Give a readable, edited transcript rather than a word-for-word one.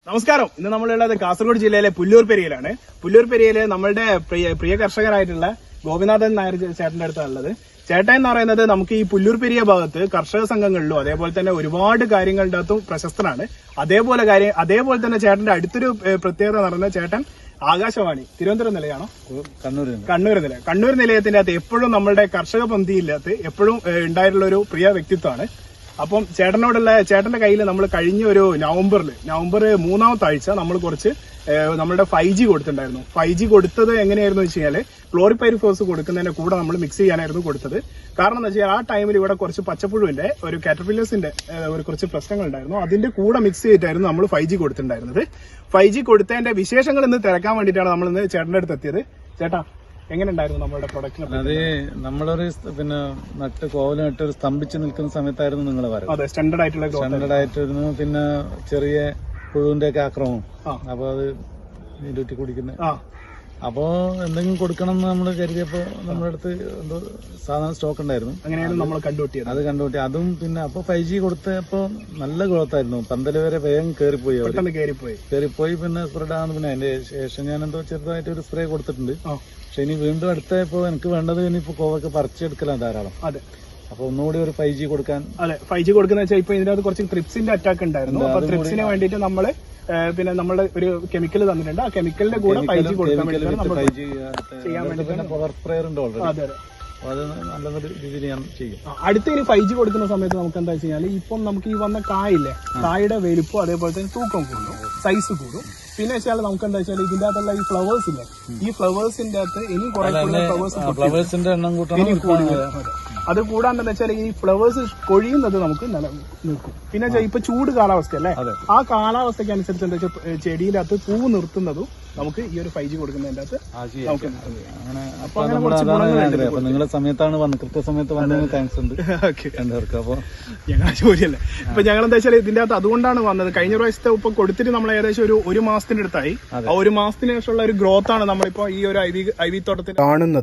നമസ്കാരം. ഇന്ന് നമ്മളുള്ളത് കാസർഗോഡ് ജില്ലയിലെ പുല്ലൂർപെരിയയിലാണ്. പുല്ലൂർപെരിയയില് നമ്മളുടെ പ്രിയ കർഷകരായിട്ടുള്ള ഗോപിനാഥൻ നായർ ചേട്ടന്റെ അടുത്താണുള്ളത്. ചേട്ടൻ എന്ന് പറയുന്നത് നമുക്ക് ഈ പുല്ലൂർപെരിയ ഭാഗത്ത് കർഷക സംഘങ്ങളിലും അതേപോലെ തന്നെ ഒരുപാട് കാര്യങ്ങളുടെ അകത്തും പ്രശസ്തനാണ്. അതേപോലെ തന്നെ ചേട്ടന്റെ അടുത്തൊരു പ്രത്യേകത എന്ന് പറയുന്നത് ചേട്ടൻ ആകാശവാണി തിരുവനന്തപുരം നിലയാണോ കണ്ണൂർ നിലയത്തിന്റെ അകത്ത് എപ്പോഴും നമ്മളുടെ കർഷക പന്തിയില്ലാത്ത എപ്പോഴും ഉണ്ടായിട്ടുള്ള ഒരു പ്രിയ വ്യക്തിത്വമാണ്. അപ്പം ചേട്ടന്റെ കയ്യിൽ നമ്മൾ കഴിഞ്ഞ ഒരു നവംബർ 3-ാമത്തെ ആഴ്ച നമ്മൾ കുറച്ച് നമ്മളുടെ 5G കൊടുത്തിട്ടുണ്ടായിരുന്നു. 5G കൊടുത്തത് എങ്ങനെയായിരുന്നു വെച്ച് കഴിഞ്ഞാൽ ക്ലോറിപൈരിഫോസ് കൊടുക്കുന്നതിന്റെ കൂടെ നമ്മൾ മിക്സ് ചെയ്യാനായിരുന്നു കൊടുത്തത്. കാരണം എന്താ വെച്ചാൽ ആ ടൈമിൽ ഇവിടെ കുറച്ച് പച്ചപ്പുഴുവിന്റെ ഒരു കാറ്റർപില്ലേഴ്സിന്റെ ഒരു കുറച്ച് പ്രശ്നങ്ങൾ ഉണ്ടായിരുന്നു. അതിന്റെ കൂടെ മിക്സ് ചെയ്തിട്ടായിരുന്നു നമ്മൾ 5G കൊടുത്തിട്ടുണ്ടായിരുന്നത്. 5G കൊടുത്തതിന്റെ വിശേഷങ്ങൾ ഇന്ന് തിരക്കാൻ വേണ്ടിയിട്ടാണ് നമ്മൾ ഇന്ന് ചേട്ടന്റെ അടുത്ത് എത്തിയത്. ചേട്ടാ, എങ്ങനെ ഉണ്ടായിരുന്നു നമ്മുടെ പ്രൊഡക്റ്റിന്? അത് നമ്മളൊരു കോവല് നട്ട് ഒരു സ്തംഭിച്ച് നിൽക്കുന്ന സമയത്തായിരുന്നു നിങ്ങൾ പറയുന്നത്. അതെ, സ്റ്റാൻഡേർഡ് ആയിട്ടിരുന്നു. പിന്നെ ചെറിയ പുഴുവിന്റെ ഒക്കെ ആക്രമണം, അപ്പൊ അത് നീരൂറ്റി കുടിക്കുന്നത്. അപ്പോ എന്തെങ്കിലും കൊടുക്കണം എന്ന് നമ്മൾ കരുതിയപ്പോ നമ്മുടെ അടുത്ത് എന്തോ സാധാരണ സ്റ്റോക്ക് ഉണ്ടായിരുന്നു. അങ്ങനെയാണ് നമ്മൾ കണ്ടുപിട്ടി. അതും പിന്നെ അപ്പൊ 5G കൊടുത്തപ്പോ നല്ല ഗ്രോത്ത് ആയിരുന്നു. പന്തല് വരെ വേഗം കയറിപ്പോയി. പിന്നെ സ്പ്രെഡ് ആകുന്നു. പിന്നെ അതിന്റെ ശേഷം ഞാൻ എന്തോ ചെറുതായിട്ട് ഒരു സ്പ്രേ കൊടുത്തിട്ടുണ്ട്. പക്ഷെ ഇനി വീണ്ടും അടുത്ത ഇപ്പൊ എനിക്ക് വേണ്ടത് ഇനിയിപ്പോ കോവൊക്കെ പറിച്ചെടുക്കലാണ് ധാരാളം. അതെ, അപ്പൊ ഒന്നുകൂടി ഒരു 5G കൊടുക്കാൻ. അതെ, 5G കൊടുക്കുന്ന വെച്ചാൽ ഇപ്പൊ ഇതിനകത്ത് കുറച്ച് ത്രിപ്സിന്റെ അറ്റാക്ക് ഉണ്ടായിരുന്നു. അപ്പൊ ത്രിപ്സിന് വേണ്ടിയിട്ട് നമ്മള് പിന്നെ നമ്മള് ഒരു കെമിക്കൽ തന്നിട്ടുണ്ട്. ആ കെമിക്കലിന്റെ കൂടെ 5G കൊടുക്കാൻ വേണ്ടി ചെയ്യാൻ വേണ്ടി പവർ സ്പ്രേയർ ഉണ്ട് ഓൾറെഡി. അതെ, അത് നല്ല രീതിയിൽ ഞാൻ ചെയ്യും. അടുത്ത ഇനി 5G കൊടുക്കുന്ന സമയത്ത് നമുക്ക് എന്താ വെച്ച് കഴിഞ്ഞാൽ ഇപ്പം നമുക്ക് ഈ വന്ന കായില്ലേ, കായുടെ വലുപ്പം അതേപോലെ തന്നെ തൂക്കം കൂടും, സൈസ് കൂടും. പിന്നെ വെച്ചാൽ നമുക്ക് എന്താ വെച്ചാൽ ഇതിന്റെ അകത്തുള്ള ഈ ഫ്ലവേഴ്സ് ഇല്ലേ, ഈ ഫ്ലവേഴ്സിന്റെ അകത്ത് ഇനി കുറെ ഫ്ലവേഴ്സിന്റെ എണ്ണം കൂട്ടണം. അത് കൂടാണ്ടെന്ന് വെച്ചാൽ ഈ ഫ്ലവേഴ്സ് കൊഴിയുന്നത് നമുക്ക് നിൽക്കും. പിന്നെ ഇപ്പൊ ചൂട് കാലാവസ്ഥ അല്ലേ, ആ കാലാവസ്ഥയ്ക്ക് അനുസരിച്ച് എന്താ വെച്ചാൽ ചെടിയുടെ അകത്ത് പൂവ് നിർത്തുന്നതും നമുക്ക് ഈ ഒരു 5G കൊടുക്കുന്നതിന്റെ അകത്ത് നമുക്ക് നിങ്ങളുടെ സമയത്താണ് കൃത്യസമയത്ത് വന്നത്. താങ്ക്സ് ഉണ്ട് രണ്ടുപേർക്ക്. അപ്പൊ ഞങ്ങളുടെ ജോലിയല്ലേ. ഇപ്പൊ ഞങ്ങൾ എന്താ വെച്ചാൽ ഇതിന്റെ അകത്ത് അതുകൊണ്ടാണ് വന്നത്. കഴിഞ്ഞ പ്രാവശ്യത്തെ ഇപ്പൊ കൊടുത്തിട്ട് നമ്മൾ ഏകദേശം ഒരു മാസത്തിന്റെ അടുത്തായി. ആ ഒരു മാസത്തിന് ശേഷമുള്ള ഒരു ഗ്രോത്ത് ആണ് നമ്മളിപ്പോ ഈ ഒരു ഐവി തോട്ടത്തിൽ കാണുന്നത്.